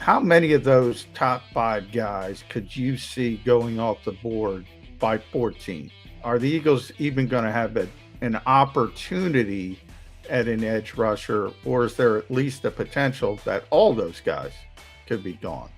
How many of those top five guys could you see going off the board by 14? Are the Eagles even going to have an opportunity at an edge rusher, or is there at least a potential that all those guys could be gone?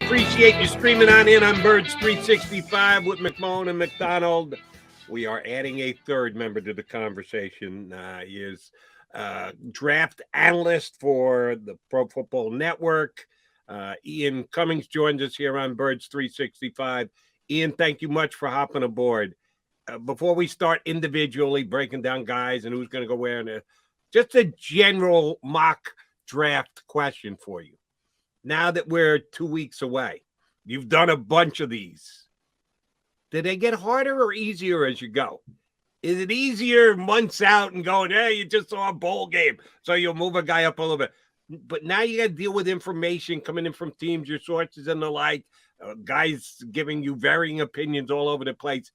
Appreciate you streaming on in on Birds 365 with McMullen and McDonald. We are adding a third member to the conversation. He is draft analyst for the Pro Football Network. Ian Cummings joins us here on Birds 365. Ian, thank you much for hopping aboard. Before we start individually breaking down guys and who's going to go where, just a general mock draft question for you. Now that we're 2 weeks away, you've done a bunch of these. Do they get harder or easier as you go? Is it easier months out and going, hey, you just saw a bowl game, so you'll move a guy up a little bit. But now you got to deal with information coming in from teams, your sources and the like, guys giving you varying opinions all over the place.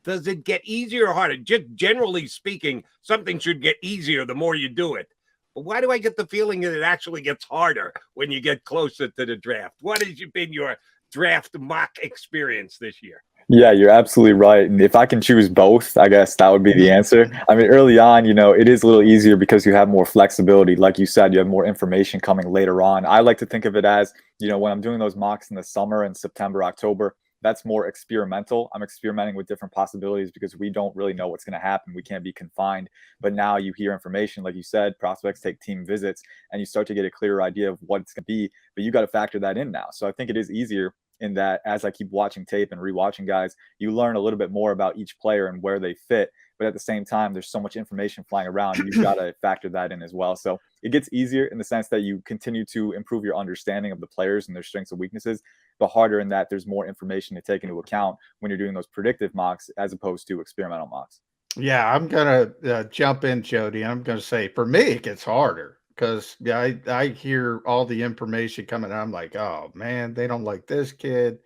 Does it get easier or harder? Just generally speaking, something should get easier the more you do it. But why do I get the feeling that it actually gets harder when you get closer to the draft? What has been your draft mock experience this year? Yeah, you're absolutely right. And if I can choose both, I guess that would be the answer. I mean, early on, it is a little easier because you have more flexibility. Like you said, you have more information coming later on. I like to think of it as, when I'm doing those mocks in the summer and September, October, that's more experimental. I'm experimenting with different possibilities because we don't really know what's going to happen. We can't be confined. But now you hear information, like you said, prospects take team visits, and you start to get a clearer idea of what it's going to be. But you got to factor that in now. So I think it is easier in that as I keep watching tape and rewatching guys, you learn a little bit more about each player and where they fit. But at the same time, there's so much information flying around. You've got to factor that in as well. So it gets easier in the sense that you continue to improve your understanding of the players and their strengths and weaknesses, but harder in that there's more information to take into account when you're doing those predictive mocks as opposed to experimental mocks. Yeah, I'm going to jump in, Jody. I'm going to say, for me, it gets harder because I hear all the information coming. And I'm like, oh, man, they don't like this kid.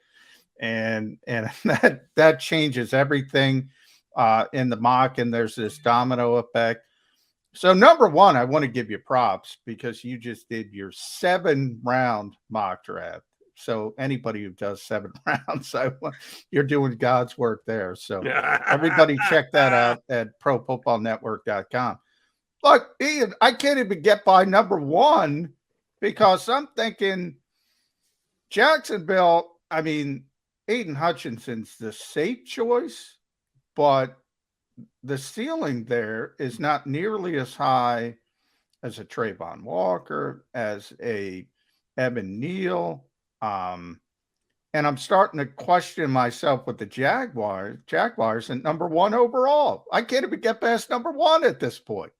And that changes everything in the mock, and there's this domino effect. So number one, I want to give you props because you just did your 7-round mock draft. So anybody who does 7 rounds, you're doing God's work there. So everybody check that out at profootballnetwork.com. Look, Ian, I can't even get by number one because I'm thinking Jacksonville, I mean, Aiden Hutchinson's the safe choice, but the ceiling there is not nearly as high as a Trayvon Walker, as a Evan Neal. And I'm starting to question myself with the Jaguars and number one overall. I can't even get past number one at this point.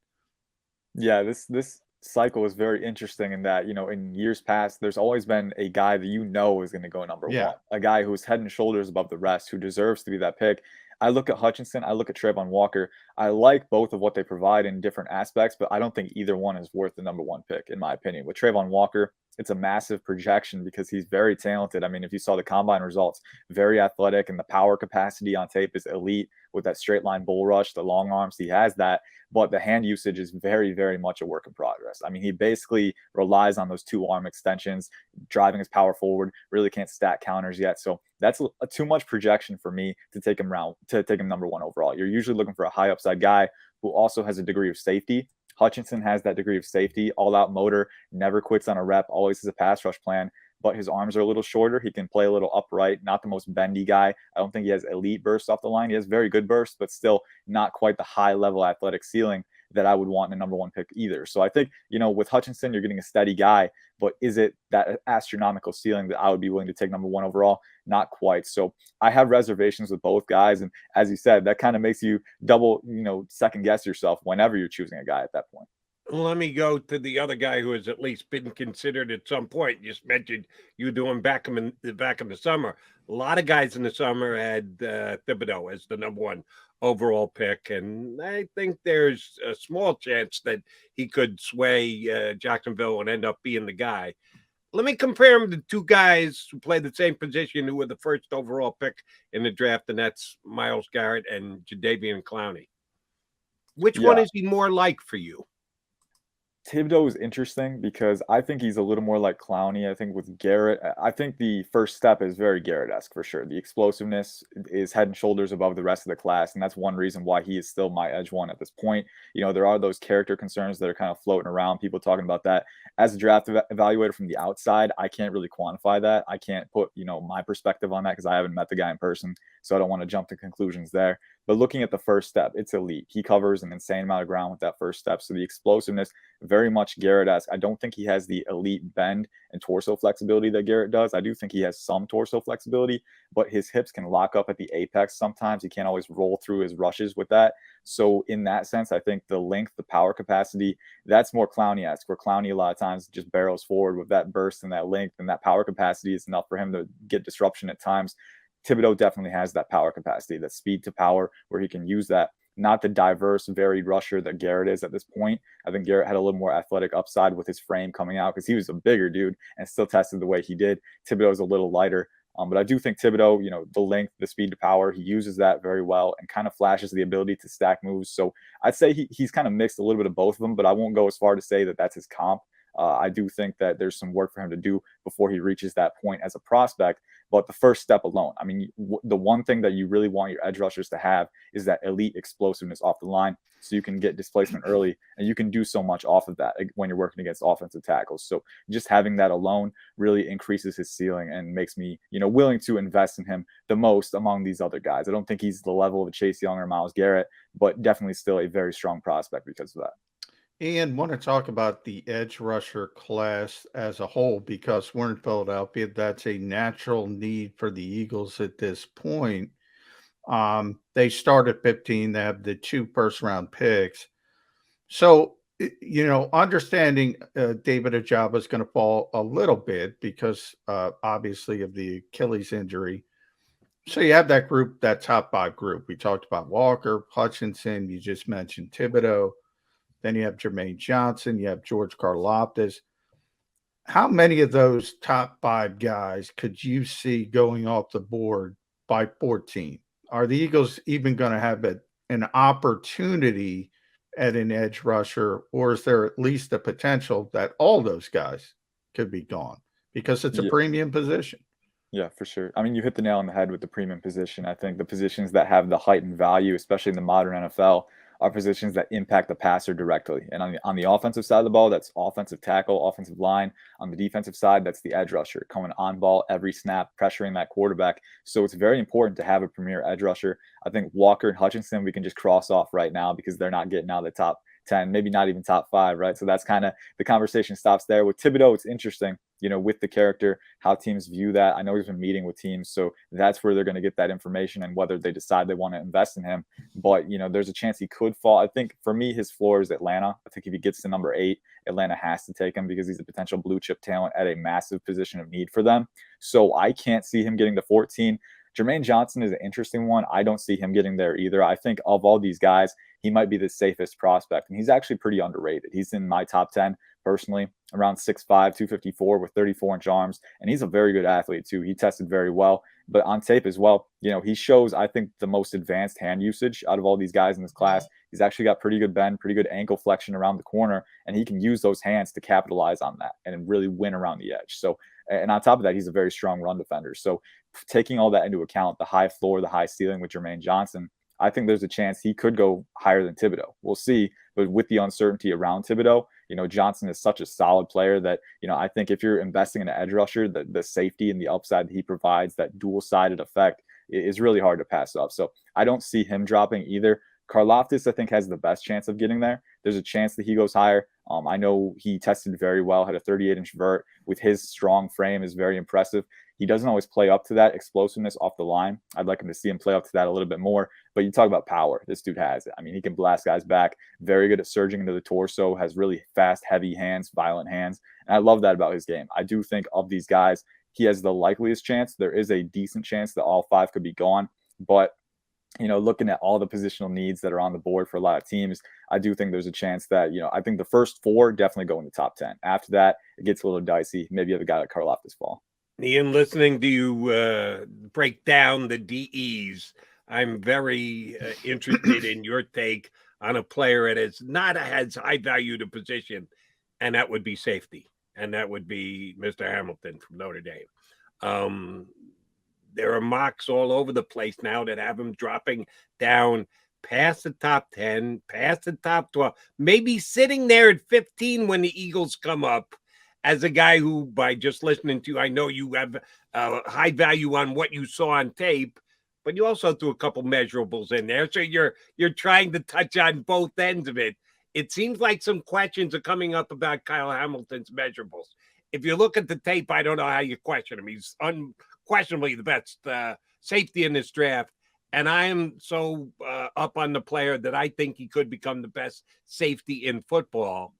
Yeah, this cycle is very interesting in that, in years past, there's always been a guy that is going to go number one, a guy who's head and shoulders above the rest, who deserves to be that pick. I look at Hutchinson, I look at Trayvon Walker. I like both of what they provide in different aspects, but I don't think either one is worth the number one pick, in my opinion. With Trayvon Walker, it's a massive projection because he's very talented. I mean, if you saw the combine results, very athletic, and the power capacity on tape is elite with that straight line bull rush, the long arms, he has that. But the hand usage is very, very much a work in progress. I mean, he basically relies on those 2 arm extensions, driving his power forward, really can't stack counters yet. So that's too much projection for me to take him number one overall. You're usually looking for a high upside guy who also has a degree of safety. Hutchinson has that degree of safety, all out motor, never quits on a rep, always has a pass rush plan, but his arms are a little shorter. He can play a little upright, not the most bendy guy. I don't think he has elite bursts off the line. He has very good bursts, but still not quite the high level athletic ceiling that I would want in a number one pick either. So I think, with Hutchinson, you're getting a steady guy, but is it that astronomical ceiling that I would be willing to take number one overall? Not quite. So I have reservations with both guys. And as you said, that kind of makes you double, second guess yourself whenever you're choosing a guy at that point. Let me go to the other guy who has at least been considered at some point. You just mentioned you doing back in the summer. A lot of guys in the summer had Thibodeau as the number one overall pick, and I think there's a small chance that he could sway Jacksonville and end up being the guy. let me compare him to two guys who play the same position who were the first overall pick in the draft, and that's Myles Garrett and Jadeveon Clowney. Which one is he more like for you? Thibodeau is interesting because I think he's a little more like Clowney. I think with Garrett, I think the first step is very Garrett-esque for sure. The explosiveness is head and shoulders above the rest of the class, and that's one reason why he is still my edge one at this point. You know, there are those character concerns that are kind of floating around, people talking about that. As a draft evaluator from the outside, I can't really quantify that. I can't put, you know, my perspective on that because I haven't met the guy in person, so I don't want to jump to conclusions there. But looking at the first step, it's elite. He covers an insane amount of ground with that first step. So the explosiveness, very much Garrett-esque. I don't think he has the elite bend and torso flexibility that Garrett does. I do think he has some torso flexibility, but his hips can lock up at the apex sometimes. He can't always roll through his rushes with that. So in that sense, I think the length, the power capacity, that's more Clowney-esque, where Clowney a lot of times just barrels forward with that burst and that length, and that power capacity is enough for him to get disruption at times. Thibodeau definitely has that power capacity, that speed to power, where he can use that. Not the diverse, varied rusher that Garrett is at this point. I think Garrett had a little more athletic upside with his frame coming out because he was a bigger dude and still tested the way he did. Thibodeau's a little lighter. But I do think Thibodeau, you know, the length, the speed to power, he uses that very well and kind of flashes the ability to stack moves. So I'd say he's kind of mixed a little bit of both of them, but I won't go as far to say that that's his comp. I do think that there's some work for him to do before he reaches that point as a prospect. But the first step alone, I mean, the one thing that you really want your edge rushers to have is that elite explosiveness off the line so you can get displacement early, and you can do so much off of that when you're working against offensive tackles. So just having that alone really increases his ceiling and makes me, you know, willing to invest in him the most among these other guys. I don't think he's the level of a Chase Young or Myles Garrett, but definitely still a very strong prospect because of that. And want to talk about the edge rusher class as a whole because we're in Philadelphia. That's a natural need for the Eagles at this point. They start at 15. They have the 2 first-round picks. So, you know, understanding David Ajaba is going to fall a little bit because obviously of the Achilles injury. So you have that group, that top 5 group. We talked about Walker, Hutchinson. You just mentioned Thibodeau. Then you have Jermaine Johnson. You have George Karlaftis. How many of those top 5 guys could you see going off the board by 14? Are the Eagles even going to have an opportunity at an edge rusher, or is there at least a potential that all those guys could be gone because it's a premium position? Yeah, for sure. I mean, you hit the nail on the head with the premium position. I think the positions that have the heightened value, especially in the modern NFL, are positions that impact the passer directly. And on the offensive side of the ball, that's offensive tackle, offensive line. On the defensive side, that's the edge rusher coming on ball every snap, pressuring that quarterback. So it's very important to have a premier edge rusher. I think Walker and Hutchinson, we can just cross off right now because they're not getting out of the top 10, maybe not even top 5, right? So that's kind of the conversation stops there. With Thibodeau, it's interesting, you know, with the character, how teams view that. I know he's been meeting with teams, so that's where they're going to get that information and whether they decide they want to invest in him. But, you know, there's a chance he could fall. I think for me, his floor is Atlanta. I think if he gets to number 8, Atlanta has to take him because he's a potential blue chip talent at a massive position of need for them. So I can't see him getting to 14. Jermaine Johnson is an interesting one. I don't see him getting there either. I think of all these guys, he might be the safest prospect, and he's actually pretty underrated. He's in my top 10 personally, around 6'5", 254 with 34-inch arms, and he's a very good athlete too. He tested very well, but on tape as well, you know, he shows, I think, the most advanced hand usage out of all these guys in this class. He's actually got pretty good bend, pretty good ankle flexion around the corner, and he can use those hands to capitalize on that and really win around the edge. So, and on top of that, he's a very strong run defender. So taking all that into account, the high floor, the high ceiling with Jermaine Johnson, I think there's a chance he could go higher than Thibodeau. We'll see. But with the uncertainty around Thibodeau, you know, Johnson is such a solid player that, you know, I think if you're investing in an edge rusher, the safety and the upside that he provides, that dual-sided effect, is really hard to pass up. So I don't see him dropping either. Karlaftis, I think, has the best chance of getting there. There's a chance that he goes higher. I know he tested very well, had a 38-inch vert with his strong frame, is very impressive. He doesn't always play up to that explosiveness off the line. I'd like him to see him play up to that a little bit more. But you talk about power. This dude has it. I mean, he can blast guys back. Very good at surging into the torso, has really fast, heavy hands, violent hands. And I love that about his game. I do think of these guys, he has the likeliest chance. There is a decent chance that all 5 could be gone. But looking at all the positional needs that are on the board for a lot of teams, I do think there's a chance that, I think the first 4 definitely go in the top 10. After that, it gets a little dicey. Maybe you have a guy like Karloff fall. Ian, listening to you break down the DEs, I'm very interested in your take on a player that is not as high valued a position, and that would be safety, and that would be Mr. Hamilton from Notre Dame. There are mocks all over the place now that have him dropping down past the top 10, past the top 12, maybe sitting there at 15 when the Eagles come up. As a guy who, by just listening to you, I know you have high value on what you saw on tape, but you also threw a couple measurables in there. So you're trying to touch on both ends of it. It seems like some questions are coming up about Kyle Hamilton's measurables. If you look at the tape, I don't know how you question him. He's unquestionably the best safety in this draft. And I am so up on the player that I think he could become the best safety in football.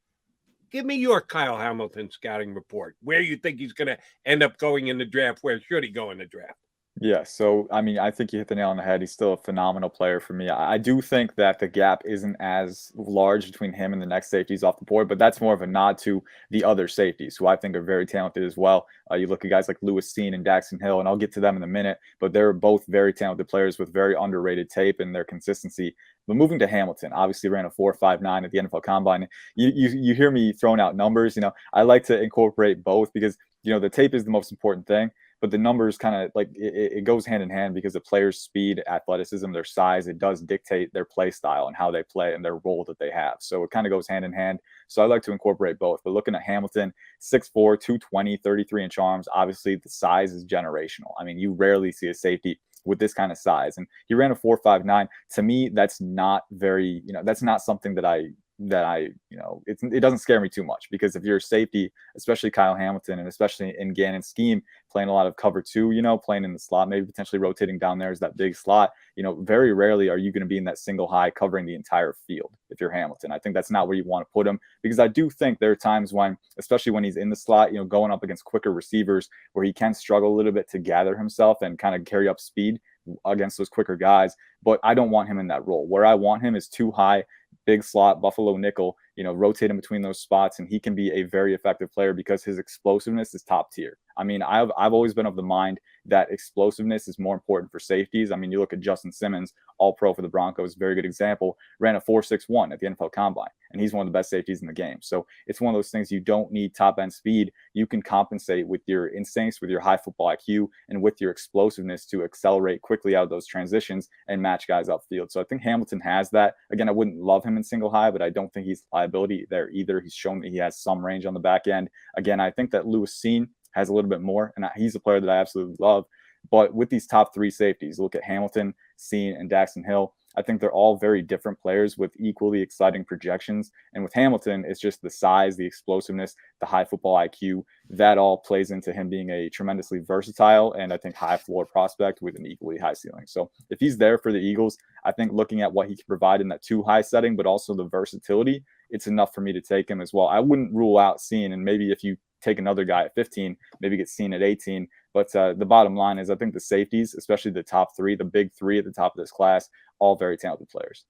Give me your Kyle Hamilton scouting report. Where you think he's going to end up going in the draft? Where should he go in the draft? Yeah, so I mean, I think you hit the nail on the head. He's still a phenomenal player for me. I do think that the gap isn't as large between him and the next safeties off the board, but that's more of a nod to the other safeties, who I think are very talented as well. You look at guys like Lewis Cine and Daxton Hill, and I'll get to them in a minute, but they're both very talented players with very underrated tape and their consistency. But moving to Hamilton, obviously ran a 4.59 at the NFL Combine. You hear me throwing out numbers. I like to incorporate both because the tape is the most important thing. But the numbers kind of like it goes hand in hand because the players' speed, athleticism, their size, it does dictate their play style and how they play and their role that they have. So it kind of goes hand in hand. So I like to incorporate both. But looking at Hamilton, 6'4", 220, 33-inch arms, obviously the size is generational. I mean, you rarely see a safety with this kind of size. And he ran a 4.59. To me, that's not very, that's not something that I it doesn't scare me too much, because if you're a safety, especially Kyle Hamilton, and especially in Gannon's scheme, playing a lot of cover 2, playing in the slot, maybe potentially rotating down there as that big slot, very rarely are you going to be in that single high covering the entire field if you're Hamilton. I think that's not where you want to put him, because I do think there are times when, especially when he's in the slot, going up against quicker receivers, where he can struggle a little bit to gather himself and kind of carry up speed against those quicker guys. But I don't want him in that role. Where I want him is too high, big slot, Buffalo nickel, rotate him between those spots, and he can be a very effective player because his explosiveness is top tier. I mean, I've always been of the mind that explosiveness is more important for safeties. I mean, you look at Justin Simmons, all pro for the Broncos, very good example, ran a 4.61 at the NFL Combine, and he's one of the best safeties in the game. So it's one of those things, you don't need top end speed. You can compensate with your instincts, with your high football IQ, and with your explosiveness to accelerate quickly out of those transitions and match guys upfield. So I think Hamilton has that. Again, I wouldn't love him in single high, but I don't think he's liability there either. He's shown that he has some range on the back end. Again, I think that Lewis Cine has a little bit more, and he's a player that I absolutely love. But with these top 3 safeties, look at Hamilton, Cine, and Daxton Hill. I think they're all very different players with equally exciting projections. And with Hamilton, it's just the size, the explosiveness, the high football IQ. That all plays into him being a tremendously versatile and I think high floor prospect with an equally high ceiling. So if he's there for the Eagles, I think looking at what he can provide in that too high setting, but also the versatility, it's enough for me to take him as well. I wouldn't rule out Cine, and maybe if you take another guy at 15, maybe get Cine at 18. But the bottom line is I think the safeties, especially the top 3, the big 3 at the top of this class, all very talented players.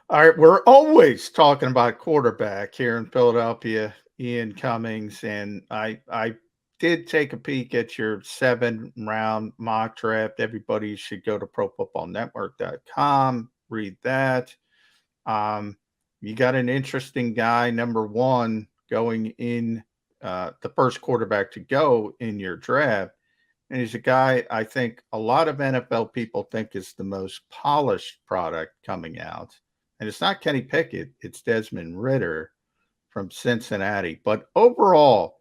All right, we're always talking about quarterback here in Philadelphia, Ian Cummings, and I did take a peek at your 7-round mock draft. Everybody should go to profootballnetwork.com, read that. You got an interesting guy, number 1, going in the first quarterback to go in your draft. And he's a guy I think a lot of NFL people think is the most polished product coming out. And it's not Kenny Pickett, it's Desmond Ridder from Cincinnati. But overall,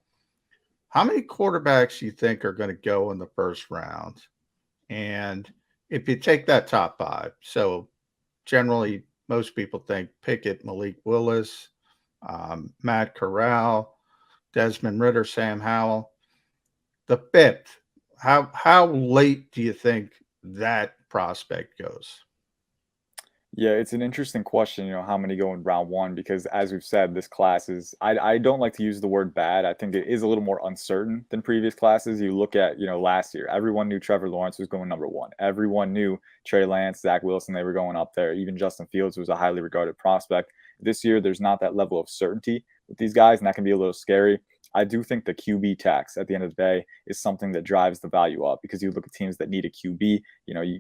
how many quarterbacks do you think are going to go in the first round? And if you take that top 5, so generally most people think Pickett, Malik Willis, Matt Corral, Desmond Ridder, Sam Howell. The 5th, how late do you think that prospect goes? Yeah, it's an interesting question, how many go in round one, because as we've said, this class is, I don't like to use the word bad. I think it is a little more uncertain than previous classes. You look at, last year, everyone knew Trevor Lawrence was going number one. Everyone knew Trey Lance, Zach Wilson, they were going up there. Even Justin Fields was a highly regarded prospect. This year, there's not that level of certainty with these guys, and that can be a little scary. I do think the QB tax at the end of the day is something that drives the value up, because you look at teams that need a QB,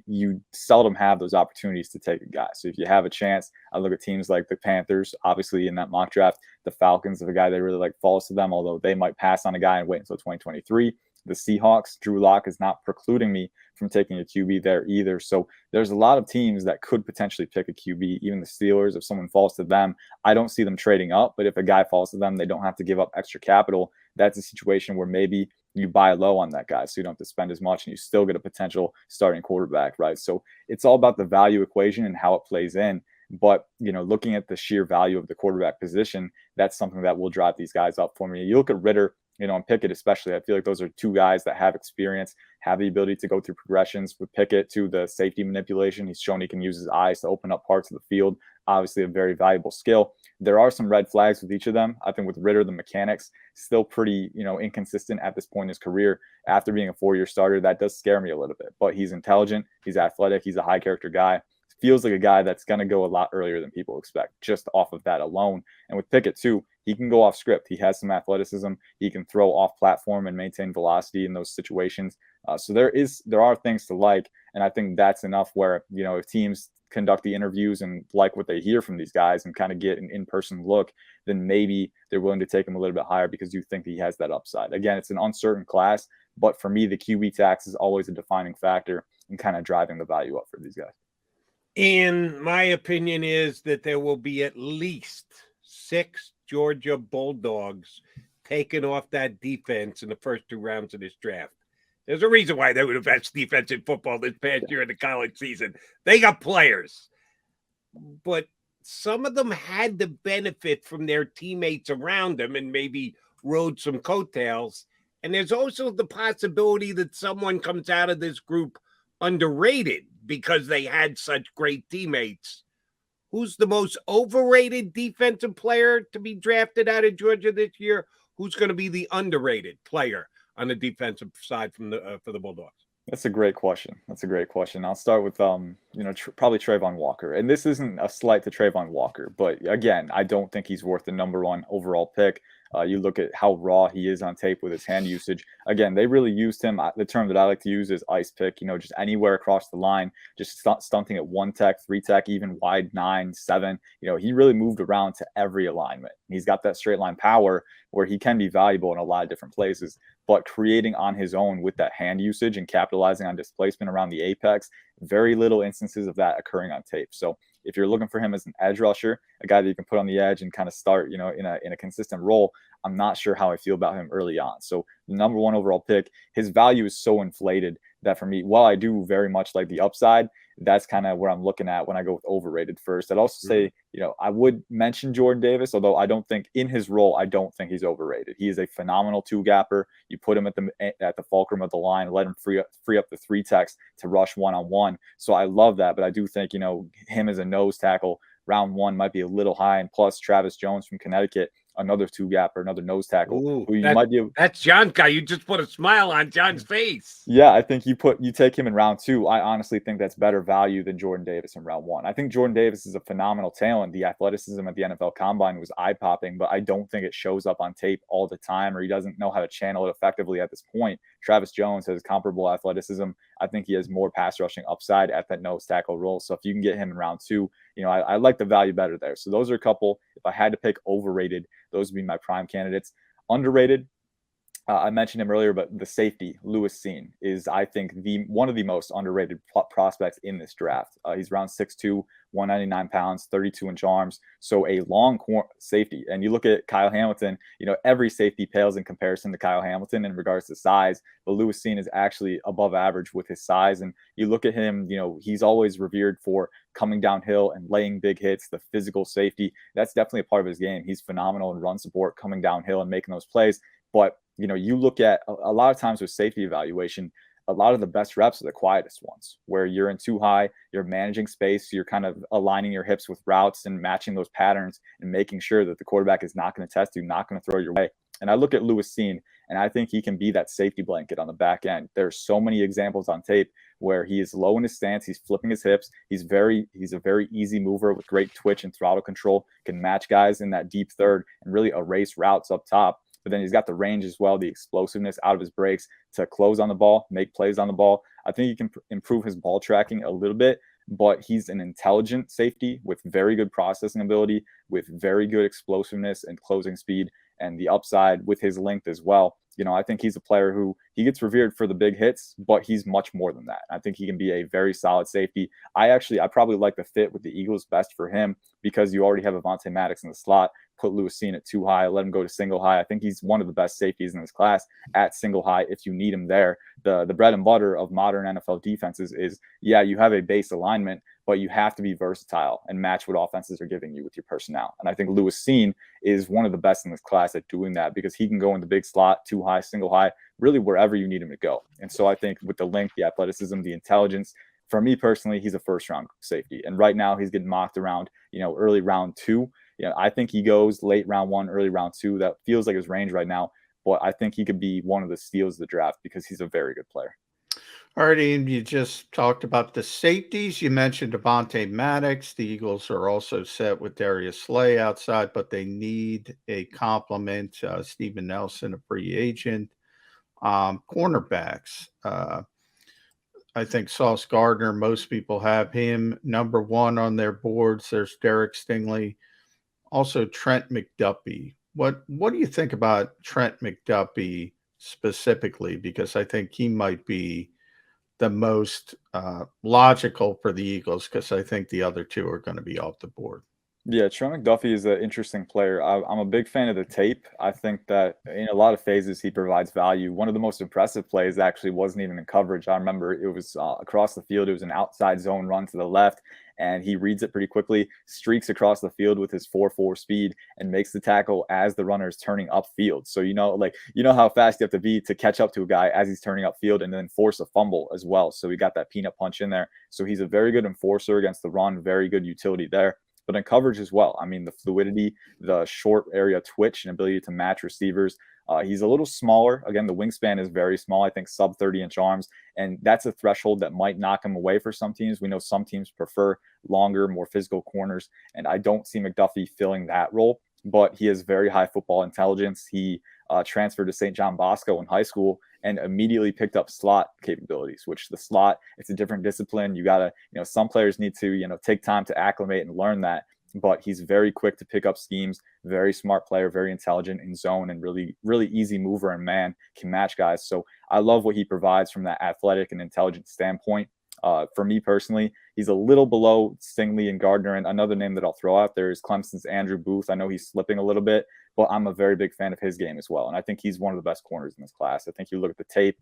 you seldom have those opportunities to take a guy. So if you have a chance, I look at teams like the Panthers, obviously in that mock draft, the Falcons, if a guy they really like falls to them, although they might pass on a guy and wait until 2023. The Seahawks, Drew Lock is not precluding me from taking a QB there either. So there's a lot of teams that could potentially pick a QB, even the Steelers. If someone falls to them, I don't see them trading up. But if a guy falls to them, they don't have to give up extra capital. That's a situation where maybe you buy low on that guy, so you don't have to spend as much and you still get a potential starting quarterback, right? So it's all about the value equation and how it plays in. But, looking at the sheer value of the quarterback position, that's something that will drive these guys up for me. You look at Ritter, and Pickett especially, I feel like those are two guys that have experience, have the ability to go through progressions. With Pickett, to the safety manipulation, he's shown he can use his eyes to open up parts of the field. Obviously a very valuable skill. There are some red flags with each of them. I think with Ritter, the mechanics still pretty, inconsistent at this point in his career. After being a 4-year starter, that does scare me a little bit. But he's intelligent, he's athletic, he's a high character guy. Feels like a guy that's going to go a lot earlier than people expect, just off of that alone. And with Pickett too, he can go off script. He has some athleticism. He can throw off platform and maintain velocity in those situations. So there are things to like, and I think that's enough where, if teams conduct the interviews and like what they hear from these guys and kind of get an in-person look, then maybe they're willing to take him a little bit higher because you think he has that upside. Again, it's an uncertain class, but for me, the QB tax is always a defining factor in kind of driving the value up for these guys. And my opinion is that there will be at least 6 Georgia Bulldogs taken off that defense in the first 2 rounds of this draft. There's a reason why they were the best defense in football this past year in the college season. They got players, but some of them had the benefit from their teammates around them and maybe rode some coattails. And there's also the possibility that someone comes out of this group underrated because they had such great teammates. Who's the most overrated defensive player to be drafted out of Georgia this year? Who's going to be the underrated player on the defensive side from the for the Bulldogs? That's a great question. I'll start with probably Trayvon Walker. And this isn't a slight to Trayvon Walker, but again, I don't think he's worth the number 1 overall pick. You look at how raw he is on tape with his hand usage. Again, they really used him. The term that I like to use is ice pick, just anywhere across the line, just stunting at 1 tech, 3 tech, even wide 9, 7. He really moved around to every alignment. He's got that straight line power where he can be valuable in a lot of different places, but creating on his own with that hand usage and capitalizing on displacement around the apex, very little instances of that occurring on tape. So if you're looking for him as an edge rusher, a guy that you can put on the edge and kind of start, in a consistent role, I'm not sure how I feel about him early on. So the number 1 overall pick, his value is so inflated that for me, while I do very much like the upside, that's kind of where I'm looking at when I go with overrated first. I'd also say, I would mention Jordan Davis, although I don't think in his role, I don't think he's overrated. He is a phenomenal 2-gapper. You put him at the fulcrum of the line, let him free up the 3 techs to rush 1-on-1. So I love that, but I do think, him as a nose tackle, round 1 might be a little high. And plus Travis Jones from Connecticut, another 2-gapper, another nose tackle. That's John's guy. You just put a smile on John's face. Yeah, I think you take him in round 2. I honestly think that's better value than Jordan Davis in round 1. I think Jordan Davis is a phenomenal talent. The athleticism at the NFL Combine was eye-popping, but I don't think it shows up on tape all the time, or he doesn't know how to channel it effectively at this point. Travis Jones has comparable athleticism. I think he has more pass rushing upside at that nose tackle role. So if you can get him in round 2, I like the value better there. So those are a couple. If I had to pick overrated, those would be my prime candidates. Underrated, I mentioned him earlier, but the safety, Lewis Cine, is, I think, one of the most underrated prospects in this draft. He's around 6'2", 199 pounds, 32-inch arms, so a long safety. And you look at Kyle Hamilton, every safety pales in comparison to Kyle Hamilton in regards to size, but Lewis Cine is actually above average with his size. And you look at him, he's always revered for coming downhill and laying big hits, the physical safety. That's definitely a part of his game. He's phenomenal in run support, coming downhill and making those plays. But you look at a lot of times with safety evaluation, a lot of the best reps are the quietest ones, where you're in too high, you're managing space, you're kind of aligning your hips with routes and matching those patterns and making sure that the quarterback is not going to test you, not going to throw your way. And I look at Lewis Cine, and I think he can be that safety blanket on the back end. There's so many examples on tape where he is low in his stance, he's flipping his hips, he's a very easy mover with great twitch and throttle control, can match guys in that deep third and really erase routes up top. But then he's got the range as well, the explosiveness out of his breaks to close on the ball, make plays on the ball. I think he can improve his ball tracking a little bit, but he's an intelligent safety with very good processing ability, with very good explosiveness and closing speed, and the upside with his length as well. You know, I think he's a player who he gets revered for the big hits, but he's much more than that. I think he can be a very solid safety. I probably like the fit with the Eagles best for him because you already have Avonte Maddox in the slot. Put Lewis Cine at too high, let him go to single high. I think he's one of the best safeties in this class at single high if you need him there. The bread and butter of modern NFL defenses is, yeah, you have a base alignment, but you have to be versatile and match what offenses are giving you with your personnel. And I think Lewis Cine is one of the best in this class at doing that because he can go in the big slot, too high, single high, really wherever you need him to go. And so I think with the length, the athleticism, the intelligence, for me personally, he's a first-round safety. And right now he's getting mocked around, early round 2. I think he goes late round 1, early round 2. That feels like his range right now. But I think he could be one of the steals of the draft because he's a very good player. All right, Ian, you just talked about the safeties. You mentioned Avonte Maddox. The Eagles are also set with Darius Slay outside, but they need a complement. Steven Nelson, a free agent. Cornerbacks. I think Sauce Gardner, most people have him number 1 on their boards. There's Derek Stingley. Also, Trent McDuffie. What do you think about Trent McDuffie specifically? Because I think he might be the most logical for the Eagles because I think the other 2 are going to be off the board. Yeah, Trent McDuffie is an interesting player. I'm a big fan of the tape. I think that in a lot of phases, he provides value. One of the most impressive plays actually wasn't even in coverage. I remember it was across the field. It was an outside zone run to the left, and he reads it pretty quickly, streaks across the field with his 4.4 speed, and makes the tackle as the runner is turning upfield. So, you know how fast you have to be to catch up to a guy as he's turning upfield and then force a fumble as well. So he got that peanut punch in there. So he's a very good enforcer against the run, very good utility there. But in coverage as well. I mean, the fluidity, the short area twitch and ability to match receivers. He's a little smaller. Again, the wingspan is very small. I think sub 30-inch arms. And that's a threshold that might knock him away for some teams. We know some teams prefer longer, more physical corners. And I don't see McDuffie filling that role. But he has very high football intelligence. He transferred to St. John Bosco in high school and immediately picked up slot capabilities, which the slot, it's a different discipline. You got to, some players need to, take time to acclimate and learn that. But he's very quick to pick up schemes, very smart player, very intelligent in zone, and really, really easy mover and man, can match guys. So I love what he provides from that athletic and intelligent standpoint. For me personally, he's a little below Stingley and Gardner. And another name that I'll throw out there is Clemson's Andrew Booth. I know he's slipping a little bit, but I'm a very big fan of his game as well. And I think he's one of the best corners in this class. I think you look at the tape,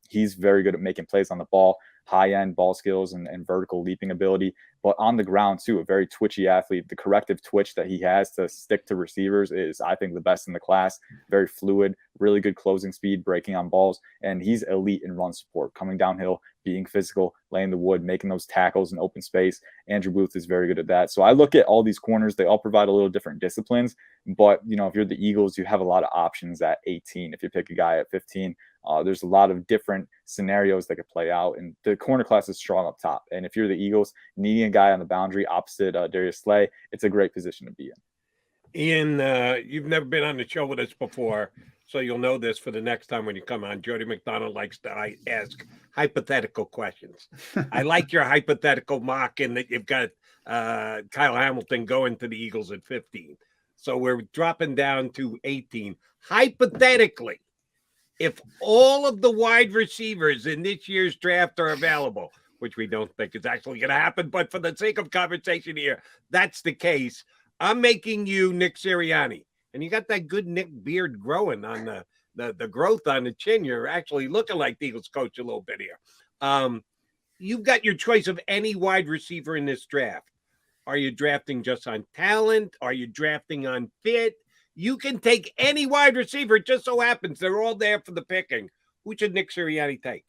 he's very good at making plays on the ball, high-end ball skills and vertical leaping ability, but on the ground too, a very twitchy athlete. The corrective twitch that he has to stick to receivers is, I think, the best in the class. Very fluid, really good closing speed, breaking on balls, and he's elite in run support, coming downhill, being physical, laying the wood, making those tackles in open space. Andrew Booth is very good at that. So I look at all these corners, they all provide a little different disciplines, but if you're the Eagles, you have a lot of options at 18. If you pick a guy at 15, there's a lot of different scenarios that could play out, and the corner class is strong up top. And if you're the Eagles, needing a guy on the boundary opposite Darius Slay, it's a great position to be in. Ian, you've never been on the show with us before, so you'll know this for the next time when you come on. Jody McDonald likes to ask hypothetical questions. I like your hypothetical mock in that you've got Kyle Hamilton going to the Eagles at 15. So we're dropping down to 18. Hypothetically, if all of the wide receivers in this year's draft are available, which we don't think is actually going to happen, but for the sake of conversation here, that's the case. I'm making you Nick Sirianni, and you got that good Nick beard growing on the growth on the chin. You're actually looking like the Eagles coach a little bit here. You've got your choice of any wide receiver in this draft. Are you drafting just on talent? Are you drafting on fit? You can take any wide receiver. It just so happens they're all there for the picking. Who should Nick Sirianni take?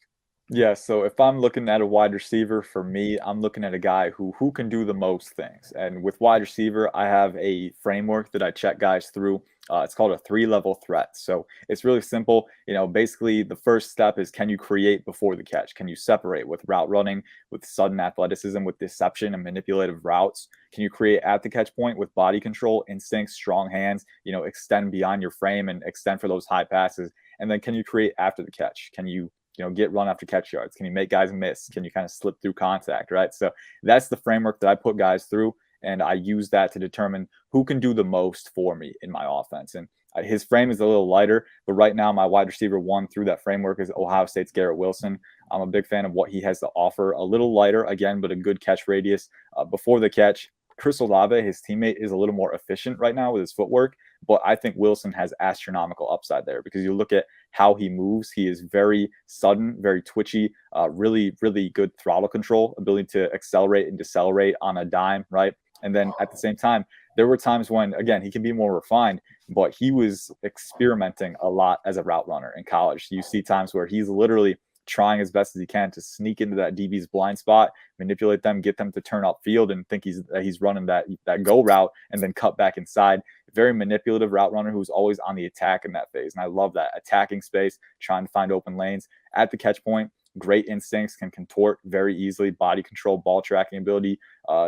Yeah, so if I'm looking at a wide receiver, for me, I'm looking at a guy who can do the most things. And with wide receiver, I have a framework that I check guys through. It's called a 3-level threat. So it's really simple. Basically the first step is, can you create before the catch? Can you separate with route running, with sudden athleticism, with deception and manipulative routes? Can you create at the catch point with body control, instincts, strong hands, extend beyond your frame and extend for those high passes? And then can you create after the catch? Can you get run after catch yards? Can you make guys miss? Can you kind of slip through contact, right? So that's the framework that I put guys through, and I use that to determine who can do the most for me in my offense. And his frame is a little lighter, but right now my wide receiver 1 through that framework is Ohio State's Garrett Wilson. I'm a big fan of what he has to offer. A little lighter again, but a good catch radius before the catch. Chris Olave, his teammate, is a little more efficient right now with his footwork, but I think Wilson has astronomical upside there, because you look at how he moves. He is very sudden, very twitchy, really, really good throttle control, ability to accelerate and decelerate on a dime, right? And then at the same time, there were times when, again, he can be more refined, but he was experimenting a lot as a route runner in college. You see times where he's literally trying as best as he can to sneak into that DB's blind spot, manipulate them, get them to turn upfield and think he's running that go route, and then cut back inside. Very manipulative route runner who's always on the attack in that phase. And I love that. Attacking space, trying to find open lanes at the catch point. Great instincts, can contort very easily, body control, ball tracking ability.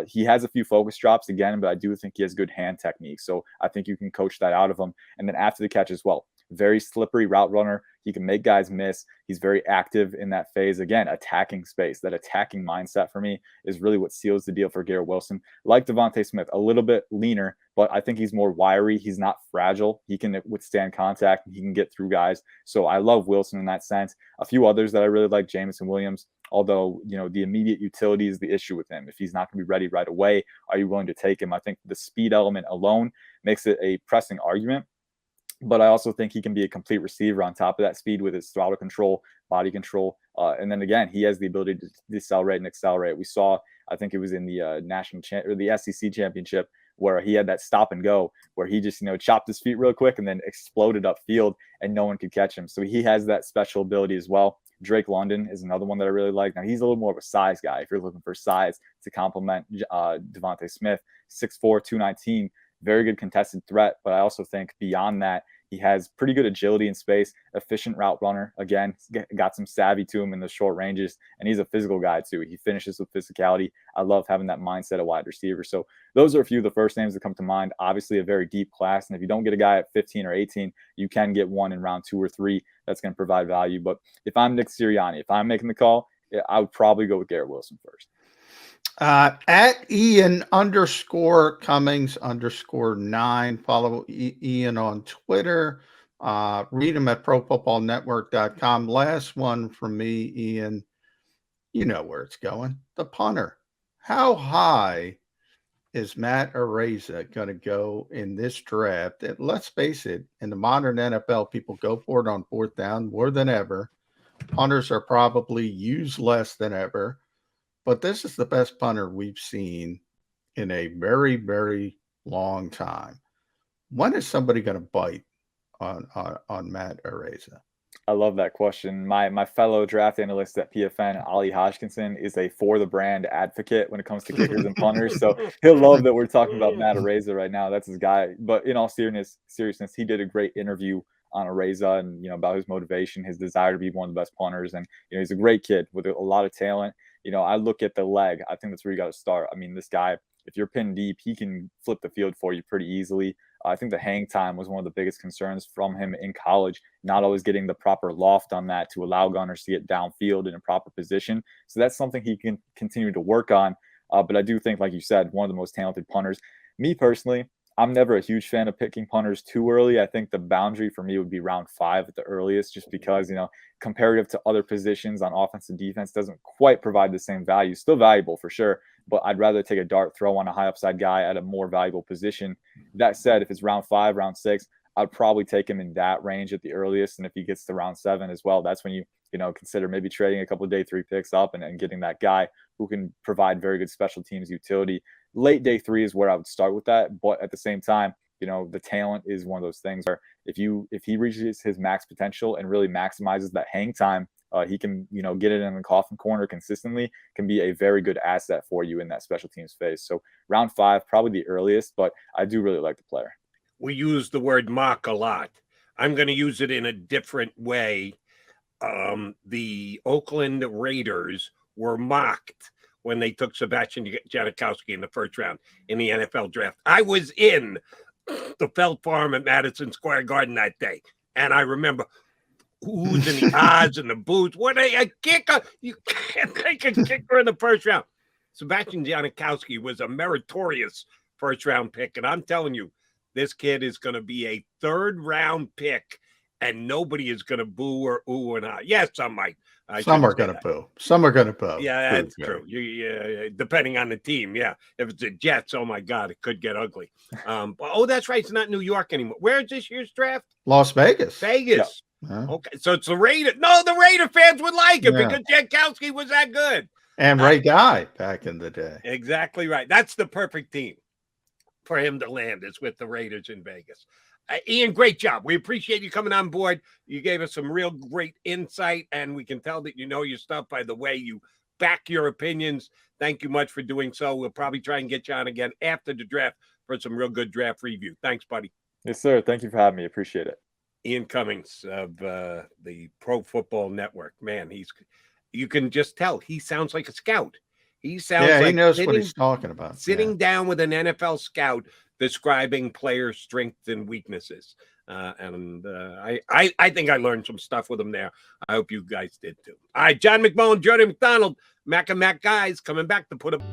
He has a few focus drops again, but I do think he has good hand technique. So I think you can coach that out of him. And then after the catch as well, very slippery route runner. He can make guys miss. He's very active in that phase. Again, attacking space. That attacking mindset for me is really what seals the deal for Garrett Wilson. Like Devontae Smith, a little bit leaner, but I think he's more wiry. He's not fragile. He can withstand contact. He can get through guys. So I love Wilson in that sense. A few others that I really like, Jameson Williams. Although, the immediate utility is the issue with him. If he's not going to be ready right away, are you willing to take him? I think the speed element alone makes it a pressing argument. But I also think he can be a complete receiver on top of that speed with his throttle control, body control. And then again, he has the ability to decelerate and accelerate. We saw, I think it was in the the SEC championship, where he had that stop and go, where he just, chopped his feet real quick and then exploded upfield and no one could catch him. So he has that special ability as well. Drake London is another one that I really like. Now, he's a little more of a size guy. If you're looking for size to complement Devontae Smith, 6'4", 219, very good contested threat. But I also think beyond that, he has pretty good agility in space, efficient route runner. Again, got some savvy to him in the short ranges, and he's a physical guy too. He finishes with physicality. I love having that mindset of wide receiver. So those are a few of the first names that come to mind. Obviously, a very deep class, and if you don't get a guy at 15 or 18, you can get one in round 2 or 3 that's going to provide value. But if I'm Nick Sirianni, if I'm making the call, I would probably go with Garrett Wilson first. At Ian _Cummings _9. Follow Ian on Twitter. Read him at ProFootballNetwork.com. Last one from me, Ian. You know where it's going. The punter. How high is Matt Araiza going to go in this draft? And let's face it, in the modern NFL, people go for it on 4th down more than ever. Punters are probably used less than ever. But this is the best punter we've seen in a very, very long time. When is somebody going to bite on Matt Araiza? I love that question. My fellow draft analyst at PFN, Ali Hodgkinson, is a for the brand advocate when it comes to kickers and punters. So he'll love that we're talking about Matt Araiza right now. That's his guy. But in all seriousness, he did a great interview on Araiza and about his motivation, his desire to be one of the best punters. And he's a great kid with a lot of talent. I look at the leg. I think that's where you got to start. I mean, this guy, if you're pinned deep, he can flip the field for you pretty easily. I think the hang time was one of the biggest concerns from him in college, not always getting the proper loft on that to allow gunners to get downfield in a proper position. So that's something he can continue to work on. But I do think, like you said, one of the most talented punters. Me personally, I'm never a huge fan of picking punters too early. I think the boundary for me would be round 5 at the earliest, just because, comparative to other positions on offense and defense, doesn't quite provide the same value. Still valuable for sure, but I'd rather take a dart throw on a high upside guy at a more valuable position. That said, if it's round 5, round 6, I'd probably take him in that range at the earliest. And if he gets to round 7 as well, that's when you consider maybe trading a couple of day 3 picks up and getting that guy who can provide very good special teams utility. Late day 3 is where I would start with that. But at the same time, the talent is one of those things where if he reaches his max potential and really maximizes that hang time He can, get it in the coffin corner consistently, can be a very good asset for you in that special teams phase. So round 5, probably the earliest, but I do really like the player. We use the word mock a lot. I'm going to use it in a different way. The Oakland Raiders were mocked when they took Sebastian Janikowski in the first round in the NFL draft. I was in the Felt Farm at Madison Square Garden that day, and I remember who's in the odds and the booths. What a kicker! You can't take a kicker in the first round. Sebastian Janikowski was a meritorious first-round pick, and I'm telling you, this kid is going to be a third-round pick, and nobody is going to boo or ooh and ah. Yes, some might. Some are going to boo. Some are going to boo. Yeah, that's true. Depending on the team. Yeah, if it's the Jets, oh my God, it could get ugly. That's right. It's not New York anymore. Where is this year's draft? Las Vegas. Vegas. Yeah. Okay, so it's the Raiders. No, the Raider fans would like it because Jankowski was that good. And Ray Guy back in the day. Exactly right. That's the perfect team for him to land, is with the Raiders in Vegas. Ian, great job. We appreciate you coming on board. You gave us some real great insight, and we can tell that you know your stuff by the way you back your opinions. Thank you much for doing so. We'll probably try and get you on again after the draft for some real good draft review. Thanks, buddy. Yes, sir. Thank you for having me. Appreciate it. Ian Cummings of the Pro Football Network. Man, you can just tell he sounds like a scout. He sounds like he knows what he's talking about. Sitting down with an NFL scout describing player strengths and weaknesses. I think I learned some stuff with him there. I hope you guys did too. All right, John McMullen, Jody McDonald, Mac and Mac guys coming back to put up.